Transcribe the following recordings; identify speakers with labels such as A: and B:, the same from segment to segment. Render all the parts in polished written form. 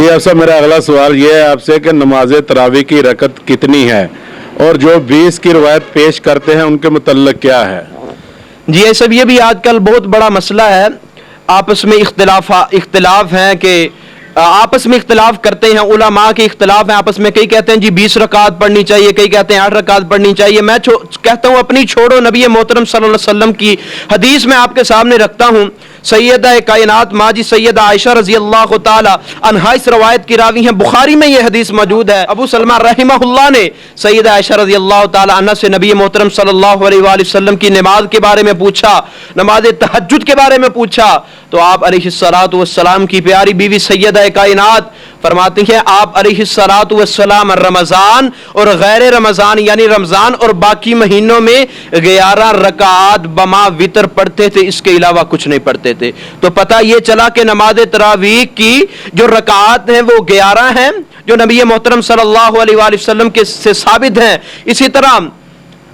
A: ये अफसर मेरा अगला सवाल ये है आपसे कि नमाज तरावी की रकत कितनी है और जो 20 की रवायत पेश करते हैं उनके मुतल्लिक क्या है?
B: जी ये सब ये भी आजकल बहुत बड़ा मसला है। आपस में इख्तिलाफ हैं कि आपस में इख्तिलाफ करते हैं, उलमा के इख्तिलाफ हैं आपस में। कई कहते हैं जी 20 रकात पढ़नी चाहिए, कई कहते हैं 8 रकात पढ़नी चाहिए। मैं कहता हूँ अपनी छोड़ो, नबी मोहतरम सल्लल्लाहु अलैहि वसल्लम की हदीस में आपके सामने रखता हूँ। सैयदा कायनात माजी सैयदा आयशा रजी अल्लाह तआला अन्हा इस रवायत की रावी हैं। बुखारी में यह हदीस मौजूद है। अबू सलमा रहमहुल्लाह ने सैयदा आयशा रजी अल्लाह तआला अन्हा से नबी मोहतरम सल्लल्लाहु अलैहि वसल्लम की नमाज के बारे में पूछा, नमाज तहज्जुद के बारे में पूछा, तो आप अलैहिस्सलातु वस्सलाम की प्यारी बीवी सैयदा कायनात फरमाती हैं आप अलैहिस्सलातु वस्सलाम रमजान और गैर रमजान यानी रमजान और बाकी महीनों में 11 रकात बमा वितर पढ़ते थे, इसके अलावा कुछ नहीं पढ़ते थे। तो पता ये चला कि नमाज तरावीह की जो रकात हैं वो 11 हैं जो नबी मोहतरम सल्लल्लाहु अलैहि वसल्लम के से साबित हैं।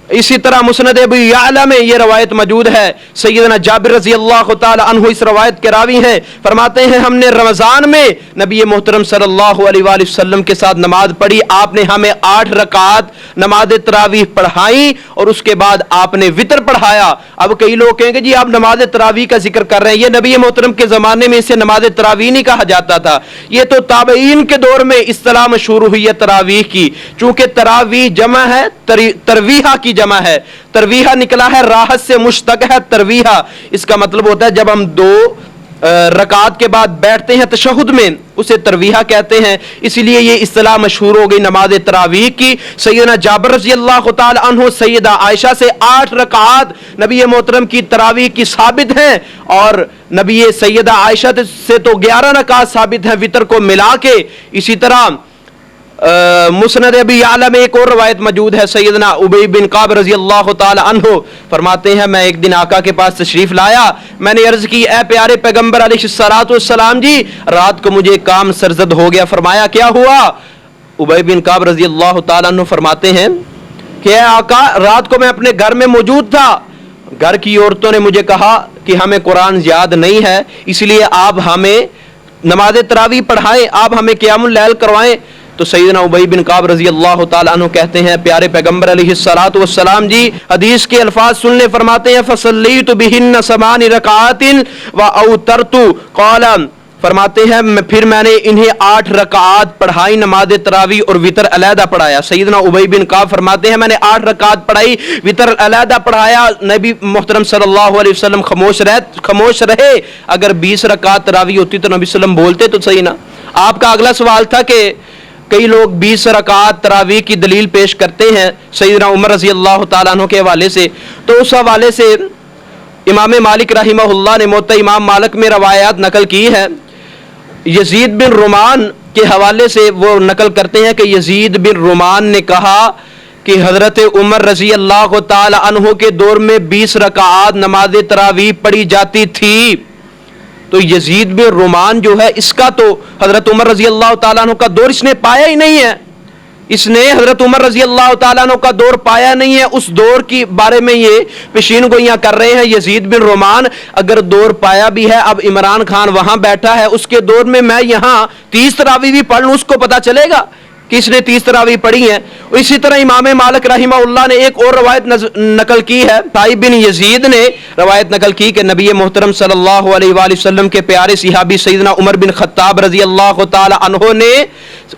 B: इसी तरह मुस्नद अबू यअला में ये रवायत मौजूद है। सैयदना जाबिर रजी अल्लाह तआला अन्हु इस रवायत के रावी हैं। फरमाते हैं हमने रमजान में नबी मोहतरम सल्लल्लाहु अलैहि वसल्लम के साथ नमाज पढ़ी, आपने हमें 8 रकात नमाज तरावीह पढ़ाई और उसके बाद आपने वितर पढ़ाया। अब कई लोग कहेंगे जी आप नमाज तरावीह का जिक्र कर रहे हैं, ये नबी मोहतरम के जमाने में इसे नमाज तरावीह नहीं कहा जाता था, ये तो ताबईन के दौर में इस्तिलाह मशहूर हुई है तरावीह की। चूंकि तरावीह जमा है, तरवीहा की जमा है, तरवीहा निकला है राहत से मुश्तक है तरवीहा। इसका मतलब होता है जब हम 2 रकात के बाद बैठते हैं तशहुद में, उसे तरवीहा कहते हैं। इसलिए ये इस्तिलाह मशहूर हो गई नमाज तरावीह की। सैयदना जाबिर रज़ी अल्लाह तआला अन्हु सैयदा आयशा से 8 रकात नबी मोहतरम की तरावीह की साबित हैं और नबी सैयदा आयशा से तो 11 रकात साबित हैं वितर को मिला के। इसी तरह मुस्नद अबी यअला में एक और रवायत मौजूद है। सैयदना उबई बिन काब रजी अल्लाह तआला अन्हु फरमाते हैं मैं एक दिन आका के पास तशरीफ लाया, मैंने अर्ज की ए प्यारे पैगंबर अलैहिस्सलातु वस्सलाम जी रात को मुझे काम सरजद हो गया। फरमाया क्या हुआ? उबई बिन काब रजी अल्लाह तआला अन्हु फरमाते हैं कि आका रात को मैं अपने घर में मौजूद था, घर की औरतों ने मुझे कहा कि हमें कुरान याद नहीं है, इसलिए आप हमें नमाज तरावीह पढ़ाएं, आप हमें क़ियामुल लैल करवाएं। तो सैयदना उबई बिन काब रजी अल्लाह तआला अन्हु कहते हैं प्यारे पैगंबर अलैहिस्सलातु वस्सलाम जी हदीस के अल्फाज सुन ले। फरमाते हैं फसल्लीतु बिहिन्न समानी रकातिन व औतरतु क़ाला, फरमाते हैं फिर मैंने इन्हें 8 रकात पढ़ाई नमाज तरावीह और वितर अलहदा पढ़ाया। सैयदना उबई बिन काब फरमाते हैं मैंने 8 रकात पढ़ाई, वितर अलहदा पढ़ाया। नबी मोहतरम सल्लल्लाहु अलैहि वसल्लम खामोश रहे। अगर 20 रकात तरावीह होती तो नबी सल्लम बोलते तो सही ना। आपका अगला सवाल था कि कई लोग 20 रकात तरावीह की दलील पेश करते हैं सैयदना उमर रजी अल्लाह तआला अन्हु के हवाले से। तो उस हवाले से इमाम मालिक रहमहुल्लाह ने मुवत्ता इमाम मालिक में रवायात नकल की है। यजीद बिन रुमान के हवाले से वो नकल करते हैं कि यजीद बिन रुमान ने कहा कि हजरत उमर रजी अल्लाह तआला अन्हु के दौर में 20 रकात नमाज तरावीह पढ़ी जाती थी। तो यजीद बिन रुमान जो है इसका तो हजरत उमर रजी अल्लाह तआला अन्हु का दौर इसने पाया ही नहीं है, इसने हजरत उमर रजी अल्लाह तआला अन्हु का दौर पाया नहीं है। उस दौर की बारे में ये पेशीन गोइयां कर रहे हैं यजीद बिन रुमान। अगर दौर पाया भी है, अब इमरान खान वहां बैठा है, उसके दौर में मैं यहां 30 तरावीह भी पढ़ लूं, उसको पता चलेगा कि इसने 30 तरावीह पढ़ी है। इसी तरह इमाम मालिक रहमहुल्लाह ने एक और रवायत नकल की है। ताइब बिन यजीद ने रवायत नकल की कि नबी मोहतरम सल्लल्लाहु अलैहि वसल्लम के प्यारे सहाबी सैयदना उमर बिन खत्ताब रजी अल्लाह तआला अन्हु ने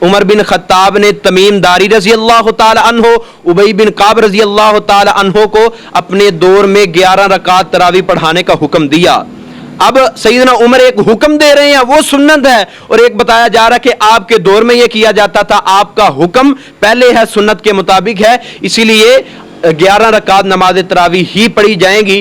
B: उमर बिन खत्ताब ने तमीम दारी रजी अल्लाह तआला अन्हु उबई बिन काब रजी अल्लाह तआला अन्हु को अपने दौर में 11 रकात तरावीह पढ़ाने का हुक्म दिया। अब सैयदना उमर एक हुक्म दे रहे हैं वो सुन्नत है और एक बताया जा रहा है कि आपके दौर में ये किया जाता था, आपका हुक्म पहले है सुन्नत के मुताबिक है, इसीलिए 11 रकात नमाज तरावीह ही पढ़ी जाएंगी।